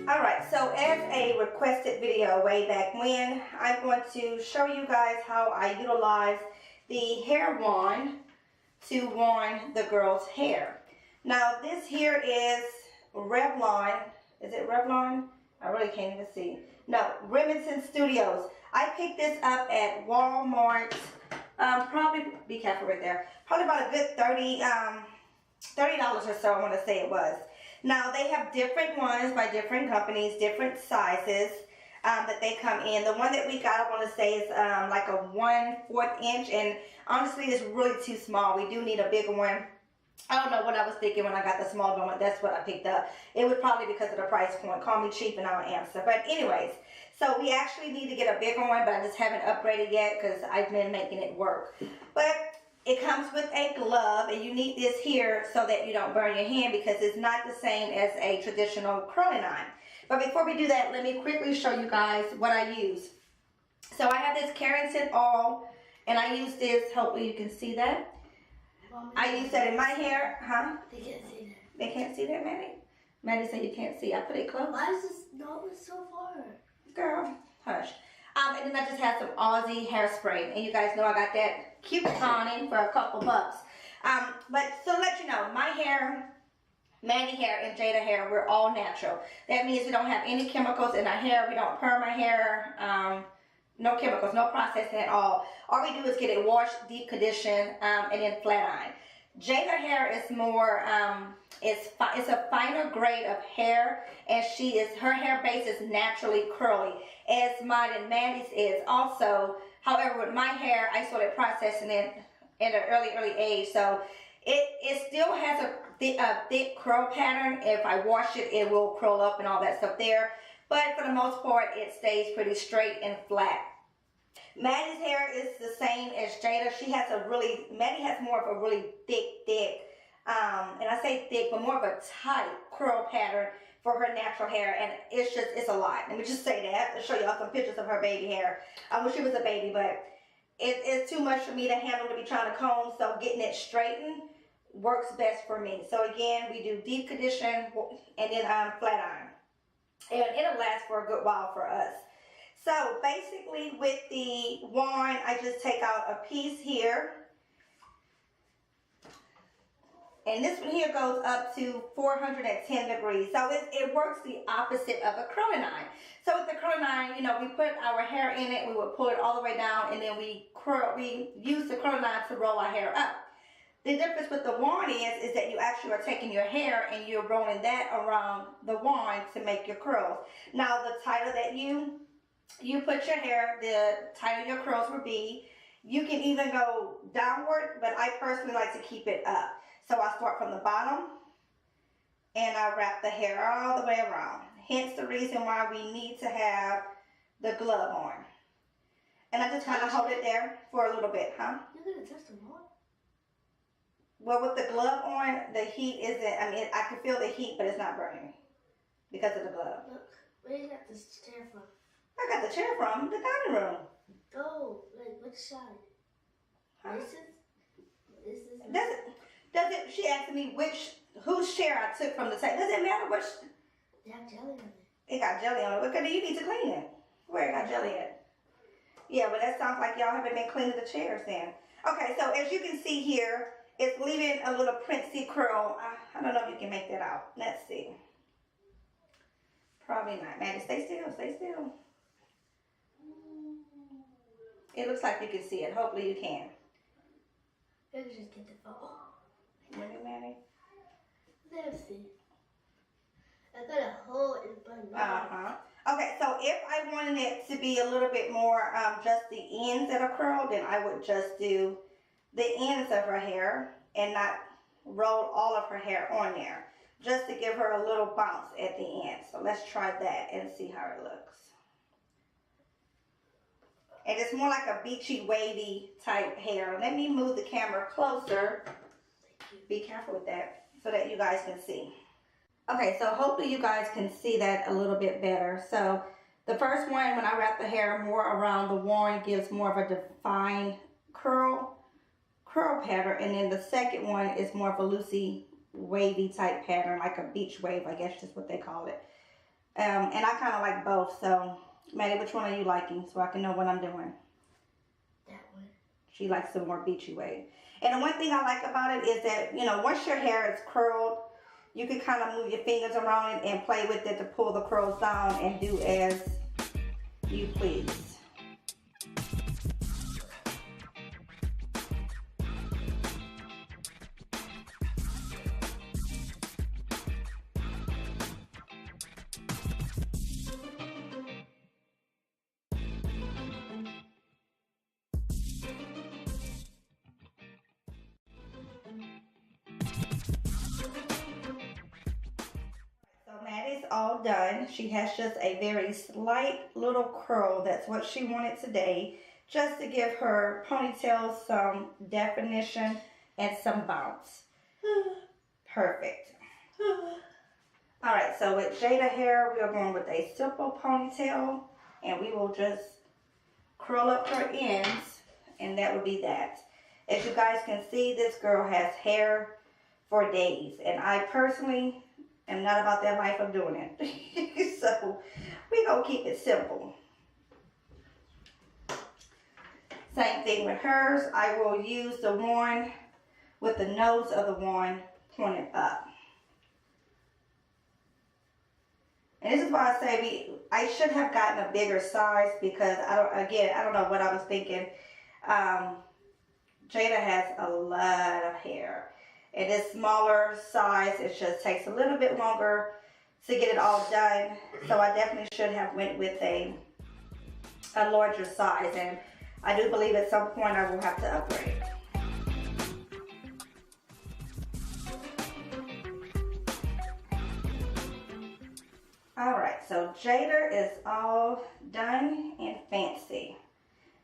Alright, so as a requested video way back when, I'm going to show you guys how I utilize the hair wand to wand the girl's hair. Now this here is Revlon. Is it Revlon? I really can't even see. No, Remington Studios. I picked this up at Walmart. Probably, be careful right there. Probably about a good $30 or so, I want to say it was. Now they have different ones by different companies, different sizes that they come in. The one that we got, I want to say, is like a 1/4 inch, and honestly it's really too small. We do need a bigger one. I don't know what I was thinking when I got the smaller one. That's what I picked up. It was probably because of the price point. Call me cheap and I'll answer. But anyways, so we actually need to get a bigger one, but I just haven't upgraded yet because I've been making it work. But it comes with a glove, and you need this here so that you don't burn your hand because it's not the same as a traditional curling iron. But before we do that, let me quickly show you guys what I use. So I have this Carrington oil, and I use this. Hopefully you can see that. I use that in my hair, huh? They can't see that. They can't see that, Maddie? Maddie said you can't see. I put it close. Why is this not so far? Girl, hush. And then I just have some Aussie hairspray. And you guys know I got that couponing for a couple bucks. But so to let you know, my hair, Maddie hair, and Jada hair, we're all natural. That means we don't have any chemicals in our hair. We don't perm our hair. No chemicals, no processing at all. All we do is get it washed, deep condition, and then flat iron. Jada hair is more, it's a finer grade of hair, and her hair base is naturally curly, as mine and Maddie's is also. However, with my hair, I started processing it at an early age, so it still has a thick curl pattern. If I wash it, it will curl up and all that stuff there. But for the most part, it stays pretty straight and flat. Maddie's hair is the same as Jada. Maddie has more of a really thick, and I say thick, but more of a tight curl pattern for her natural hair, and it's a lot. Let me just say that. I have to show y'all some pictures of her baby hair. I wish she was a baby, but it's too much for me to handle to be trying to comb, so getting it straightened works best for me. So again, we do deep condition and then flat iron. And it'll last for a good while for us. So basically with the wand, I just take out a piece here. And this one here goes up to 410 degrees. So it works the opposite of a curling iron. So with the curling iron, you know, we put our hair in it, we would pull it all the way down, and then we use the curling iron to roll our hair up. The difference with the wand is that you actually are taking your hair and you're rolling that around the wand to make your curls. Now, the tighter that you put your hair, the tighter your curls will be. You can even go downward, but I personally like to keep it up. So I start from the bottom and I wrap the hair all the way around. Hence the reason why we need to have the glove on. And I just kind of hold it there for a little bit, huh? You're going to touch the wand? Well, with the glove on, the heat isn't, I mean, I can feel the heat, but it's not burning because of the glove. Look, where you got this chair from? I got the chair from the dining room. Oh, like which side? Huh? This is. Does it, she asked me whose chair I took from the table. Does it matter which? They have jelly on it. It got jelly on it. Because you need to clean it. Where it got jelly at? Yeah, but that sounds like y'all haven't been cleaning the chairs then. Okay, so as you can see here, it's leaving a little princey curl. I don't know if you can make that out. Let's see. Probably not. Maddie, stay still. Stay still. It looks like you can see it. Hopefully you can. Maybe just get the phone. Really, Maddie? Let's see. I got a hole in my nose. Okay, so if I wanted it to be a little bit more just the ends that are curled, then I would just do the ends of her hair and not roll all of her hair on there, just to give her a little bounce at the end. So let's try that and see how it looks. And it's more like a beachy, wavy type hair. Let me move the camera closer. Be careful with that so that you guys can see. Okay, so hopefully you guys can see that a little bit better. So the first one, when I wrap the hair more around the wand, gives more of a defined curl pattern. And then the second one is more of a loosey, wavy type pattern, like a beach wave, I guess is what they call it. And I kind of like both. So, Maddie, which one are you liking so I can know what I'm doing? That one. She likes the more beachy wave. And the one thing I like about it is that, you know, once your hair is curled, you can kind of move your fingers around it and play with it to pull the curls down and do as you please. So Maddie's all done. She has just a very slight little curl. That's what she wanted today, just to give her ponytail some definition and some bounce. Perfect. All right, so with Jada hair, we are going with a simple ponytail, and we will just curl up her ends, and that would be that. As you guys can see, this girl has hair for days, and I personally am not about that life of doing it. So we gonna keep it simple. Same thing with hers. I will use the wand with the nose of the wand pointed up. And this is why I say I should have gotten a bigger size, because I don't know what I was thinking. Jada has a lot of hair. And this smaller size, it just takes a little bit longer to get it all done. So I definitely should have went with a larger size. And I do believe at some point I will have to upgrade. Alright, so Jada is all done and fancy.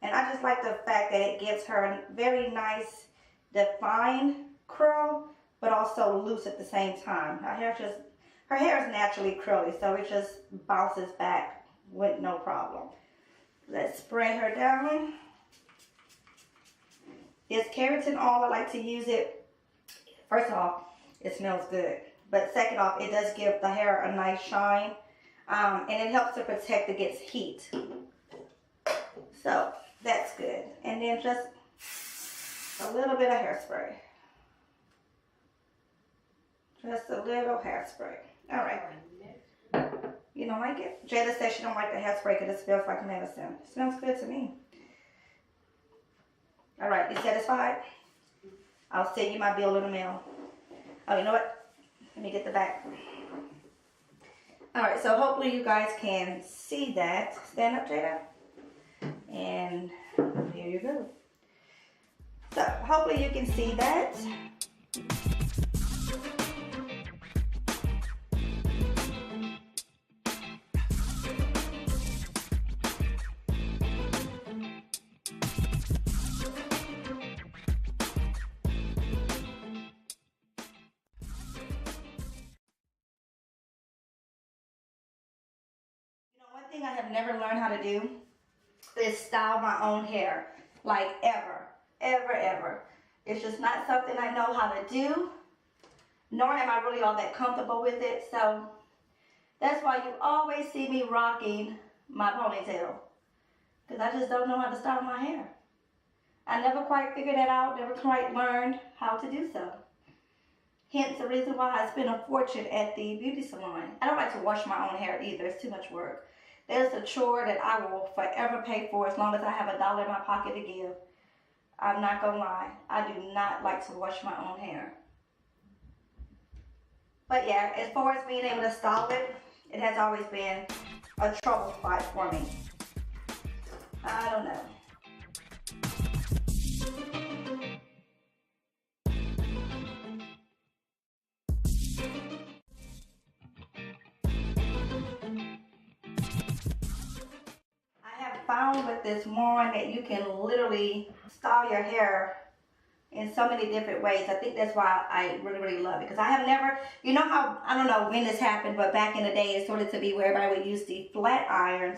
And I just like the fact that it gives her a very nice defined curl, but also loose at the same time. Her hair is naturally curly, so it just bounces back with no problem. Let's spray her down. This keratin oil, I like to use it. First off, it smells good. But second off, it does give the hair a nice shine. And it helps to protect against heat. So that's good. And then just a little bit of hairspray. Just a little hairspray. All right. You don't like it? Jada says she don't like the hairspray because it smells like medicine. It smells good to me. All right, you satisfied? I'll send you my bill in the mail. Oh, you know what? Let me get the back. All right, so hopefully you guys can see that. Stand up, Jada. And here you go. So hopefully you can see that. One thing I have never learned how to do is style my own hair, like ever. It's just not something I know how to do, nor am I really all that comfortable with it. So that's why you always see me rocking my ponytail, because I just don't know how to style my hair. I never quite figured that out, never quite learned how to do so. Hence the reason why I spend a fortune at the beauty salon. I don't like to wash my own hair either. It's too much work. There's a chore that I will forever pay for as long as I have $1 in my pocket to give. I'm not going to lie. I do not like to wash my own hair. But yeah, as far as being able to style it, it has always been a trouble spot for me. I don't know. Found with this wand that you can literally style your hair in so many different ways. I think that's why I really love it, because I have never, you know how, I don't know when this happened, but back in the day it started to be where everybody would use the flat irons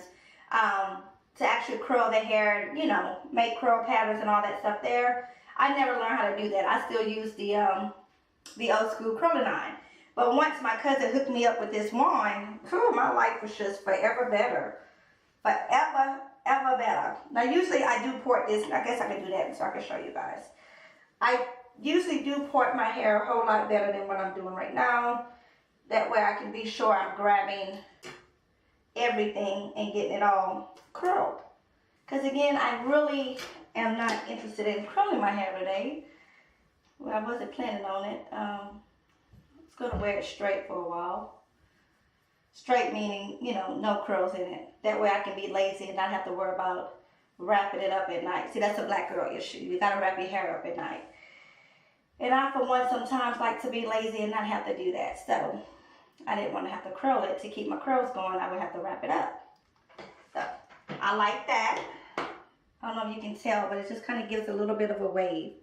to actually curl their hair, you know, make curl patterns and all that stuff there. I never learned how to do that. I still use the old school curling iron. But once my cousin hooked me up with this wand, whew, my life was just forever better. Forever, ever better. Now usually I do port this. I guess I can do that so I can show you guys. I usually do port my hair a whole lot better than what I'm doing right now. That way I can be sure I'm grabbing everything and getting it all curled. Because again, I really am not interested in curling my hair today. Well, I wasn't planning on it. I was going to wear it straight for a while. Straight meaning, you know, no curls in it. That way I can be lazy and not have to worry about wrapping it up at night. See, that's a black girl issue. You got to wrap your hair up at night. And I, for one, sometimes like to be lazy and not have to do that. So I didn't want to have to curl it. To keep my curls going, I would have to wrap it up. So I like that. I don't know if you can tell, but it just kind of gives a little bit of a wave.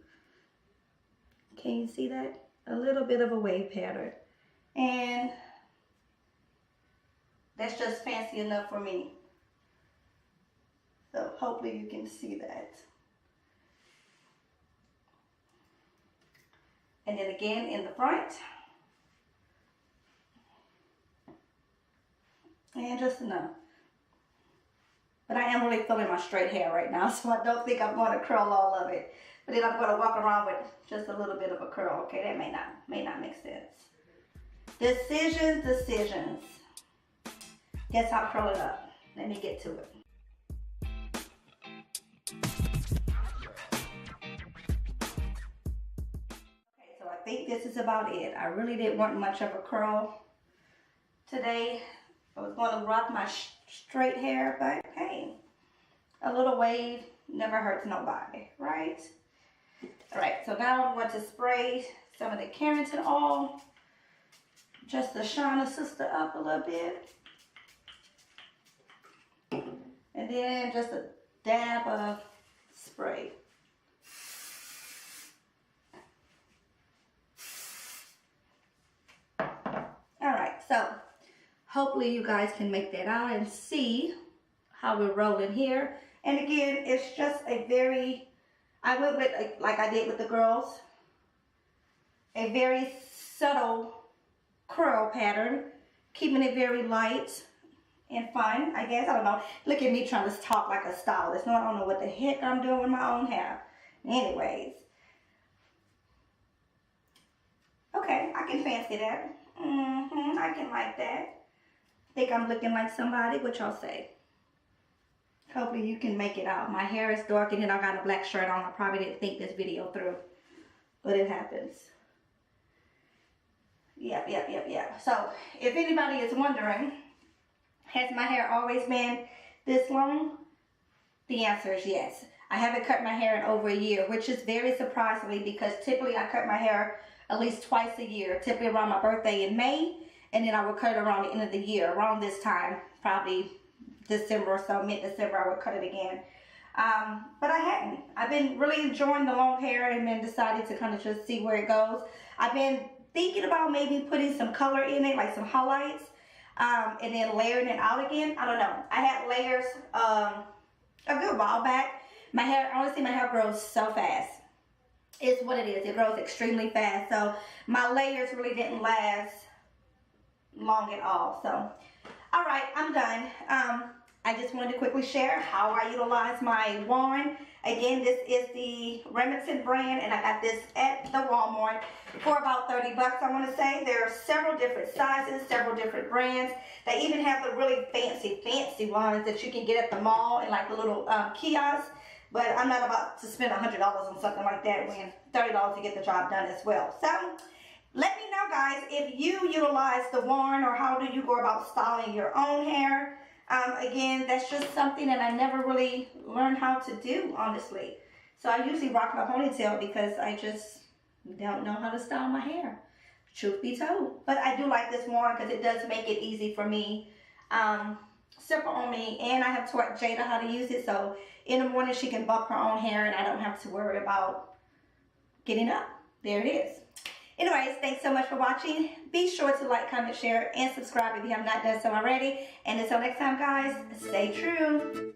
Can you see that? A little bit of a wave pattern. And that's just fancy enough for me. So hopefully you can see that. And then again in the front. And just enough. But I am really feeling my straight hair right now, so I don't think I'm going to curl all of it. But then I'm going to walk around with just a little bit of a curl. Okay, that may not make sense. Decisions. Guess I'll curl it up. Let me get to it. Okay, so I think this is about it. I really didn't want much of a curl today. I was going to rock my straight hair, but hey, a little wave never hurts nobody, right? All right, so now I'm going to spray some of the Remington oil just to shine a sister up a little bit. And then just a dab of spray. All right, so hopefully you guys can make that out and see how we're rolling here. And again, it's just a very, I went with, like I did with the girls, a very subtle curl pattern, keeping it very light and fun, I guess. I don't know. Look at me trying to talk like a stylist. No, I don't know what the heck I'm doing with my own hair. Anyways. Okay, I can fancy that. I can like that. Think I'm looking like somebody? What y'all say? Hopefully you can make it out. My hair is dark and then I got a black shirt on. I probably didn't think this video through. But it happens. Yep. So, if anybody is wondering, has my hair always been this long? The answer is yes. I haven't cut my hair in over a year, which is very surprisingly because typically I cut my hair at least twice a year. Typically around my birthday in May, and then I would cut it around the end of the year. Around this time, probably December or so, mid-December, I would cut it again. But I hadn't. I've been really enjoying the long hair and then decided to kind of just see where it goes. I've been thinking about maybe putting some color in it, like some highlights, and then layering it out again. I don't know. I had layers a good while back. My hair, honestly, my hair grows so fast. It's what it is. It grows extremely fast. So my layers really didn't last long at all. So, all right, I'm done. I just wanted to quickly share how I utilize my wand. Again, this is the Remington brand, and I got this at the Walmart for about 30 bucks, I want to say. There are several different sizes, several different brands. They even have the really fancy ones that you can get at the mall in like the little kiosks. But I'm not about to spend $100 on something like that when $30 to get the job done as well. So, let me know, guys, if you utilize the wand or how do you go about styling your own hair. Again, that's just something that I never really learned how to do, honestly. So I usually rock my ponytail because I just don't know how to style my hair, truth be told. But I do like this wand because it does make it easy for me, simple on me. And I have taught Jada how to use it, so in the morning she can bump her own hair and I don't have to worry about getting up. There it is. Anyways, thanks so much for watching. Be sure to like, comment, share, and subscribe if you have not done so already. And until next time, guys, stay true.